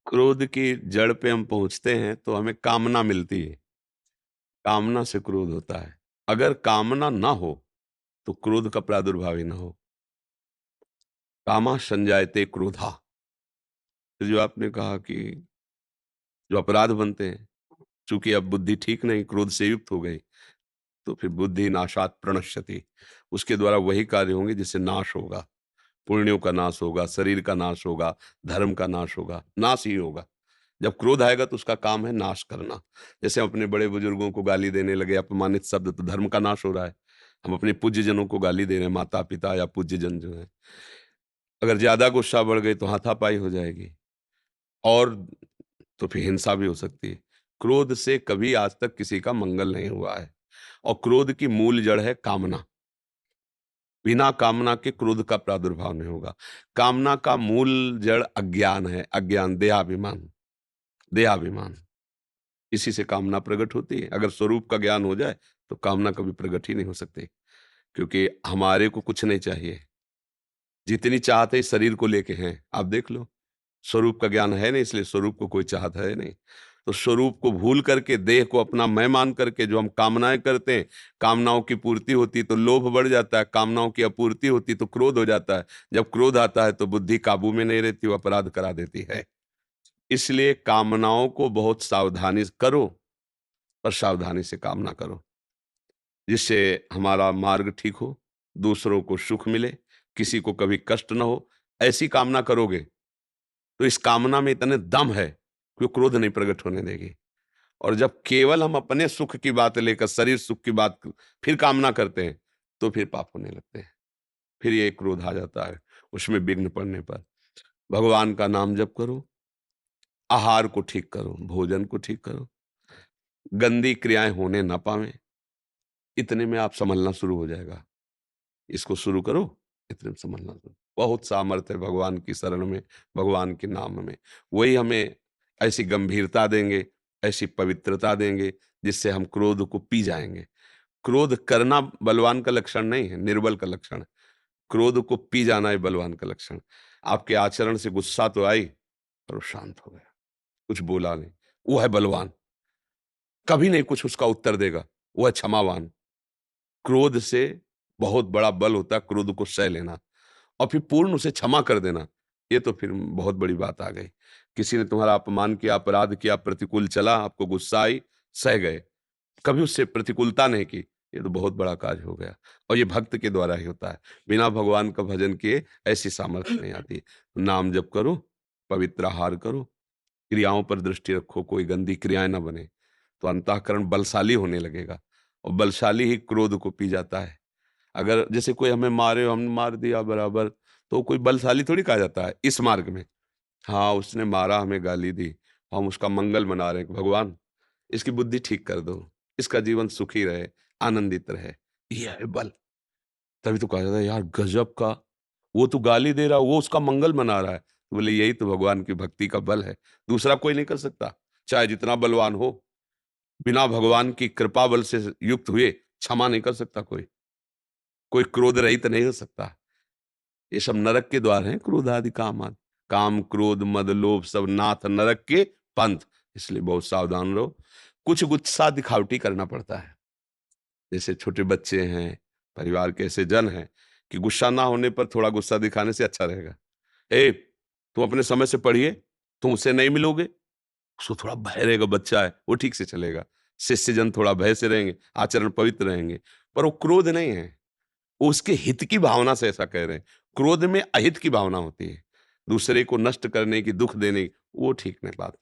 क्रोध की जड़ पे हम पहुंचते हैं तो हमें कामना मिलती है। कामना से क्रोध होता है। अगर कामना ना हो तो क्रोध का प्रादुर्भाव ही ना हो। कामा संजायते क्रोधा। तो जो आपने कहा कि जो अपराध बनते हैं, चूंकि अब बुद्धि ठीक नहीं, क्रोध से युक्त हो गई, तो फिर बुद्धि नाशात प्रणश्यति। उसके द्वारा वही कार्य होंगे जिससे नाश होगा। पुण्यों का नाश होगा, शरीर का नाश होगा, धर्म का नाश होगा, नाश ही होगा। जब क्रोध आएगा तो उसका काम है नाश करना। जैसे हम अपने बड़े बुजुर्गों को गाली देने लगे, अपमानित शब्द, तो धर्म का नाश हो रहा है। हम अपने पूज्य जनों को गाली दे रहे हैं, माता पिता या पूज्य जन जो है। अगर ज्यादा गुस्सा बढ़ गई तो हाथापाई हो जाएगी, और तो फिर हिंसा भी हो सकती है। क्रोध से कभी आज तक किसी का मंगल नहीं हुआ है। और क्रोध की मूल जड़ है कामना। बिना कामना के क्रोध का प्रादुर्भाव नहीं होगा। कामना का मूल जड़ अज्ञान है। अज्ञान, देहाभिमान। देहाभिमान, इसी से कामना प्रकट होती है। अगर स्वरूप का ज्ञान हो जाए तो कामना कभी प्रकट ही नहीं हो सकती, क्योंकि हमारे को कुछ नहीं चाहिए। जितनी चाहत है इस शरीर को लेके हैं, आप देख लो। स्वरूप का ज्ञान है नहीं, इसलिए स्वरूप को कोई चाहत है नहीं। तो स्वरूप को भूल करके, देह को अपना मैं मान करके जो हम कामनाएं करते हैं, कामनाओं की पूर्ति होती तो लोभ बढ़ जाता है, कामनाओं की अपूर्ति होती तो क्रोध हो जाता है। जब क्रोध आता है तो बुद्धि काबू में नहीं रहती, वो अपराध करा देती है। इसलिए कामनाओं को बहुत सावधानी से करो, पर सावधानी से काम ना करो, जिससे हमारा मार्ग ठीक हो, दूसरों को सुख मिले, किसी को कभी कष्ट ना हो। ऐसी कामना करोगे तो इस कामना में इतने दम है कि वो क्रोध नहीं प्रकट होने देगी। और जब केवल हम अपने सुख की बात लेकर, शरीर सुख की बात फिर कामना करते हैं, तो फिर पाप होने लगते हैं। फिर ये क्रोध आ जाता है उसमें विघ्न पड़ने पर। भगवान का नाम जप करो, आहार को ठीक करो, भोजन को ठीक करो, गंदी क्रियाएं होने ना पावे। इतने में आप संभलना शुरू हो जाएगा। इसको शुरू करो, इतने में संभलना शुरू। बहुत सामर्थ्य है भगवान की शरण में, भगवान के नाम में। वही हमें ऐसी गंभीरता देंगे, ऐसी पवित्रता देंगे, जिससे हम क्रोध को पी जाएंगे। क्रोध करना बलवान का लक्षण नहीं है, निर्बल का लक्षण है। क्रोध को पी जाना है बलवान का लक्षण। आपके आचरण से गुस्सा तो आई, पर वो शांत हो गया, कुछ बोला नहीं। वो है बलवान। कभी नहीं कुछ उसका उत्तर देगा। वो है क्षमावान। क्रोध से बहुत बड़ा बल होता है क्रोध को सह लेना, और फिर पूर्ण उसे क्षमा कर देना। ये तो फिर बहुत बड़ी बात आ गई। किसी ने तुम्हारा अपमान किया, अपराध किया, प्रतिकूल चला, आपको गुस्सा आई, सह गए, कभी उससे प्रतिकूलता नहीं की, ये तो बहुत बड़ा कार्य हो गया। और ये भक्त के द्वारा ही होता है। बिना भगवान का भजन किए ऐसी सामर्थ्य नहीं आती। नाम जप करो, पवित्र आहार करो, क्रियाओं पर दृष्टि रखो, कोई गंदी क्रियाएं ना बने, तो अंतःकरण बलशाली होने लगेगा। और बलशाली ही क्रोध को पी जाता है। अगर जैसे कोई हमें मारे, हमने मार दिया बराबर, तो कोई बलशाली थोड़ी कहा जाता है इस मार्ग में। हाँ, उसने मारा, हमें गाली दी, हम उसका मंगल मना रहे हैं कि भगवान इसकी बुद्धि ठीक कर दो, इसका जीवन सुखी रहे, आनंदित रहे। ये है बल। तभी तो कहा जाता है यार गजब का, वो तो गाली दे रहा है, वो उसका मंगल मना रहा है। बोले यही तो भगवान की भक्ति का बल है। दूसरा कोई नहीं कर सकता, चाहे जितना बलवान हो। बिना भगवान की कृपा बल से युक्त हुए क्षमा नहीं कर सकता कोई। कोई क्रोध रहित नहीं हो सकता। ये सब नरक के द्वार हैं, क्रोध आदि काम आदि। काम, क्रोध, मद, लोभ सब नाथ नरक के पंथ। इसलिए बहुत सावधान रहो। कुछ गुस्सा दिखावटी करना पड़ता है। जैसे छोटे बच्चे हैं, परिवार के ऐसे जन हैं कि गुस्सा ना होने पर थोड़ा गुस्सा दिखाने से अच्छा रहेगा। ए, तुम अपने समय से पढ़िए, तुम उससे नहीं मिलोगे। उसको थोड़ा भय रहेगा, बच्चा है, वो ठीक से चलेगा। शिष्य जन थोड़ा भय से रहेंगे, आचरण पवित्र रहेंगे। पर वो क्रोध नहीं है, वो उसके हित की भावना से ऐसा कह रहे हैं। क्रोध में अहित की भावना होती है, दूसरे को नष्ट करने की, दुख देने की, वो ठीक नहीं बात।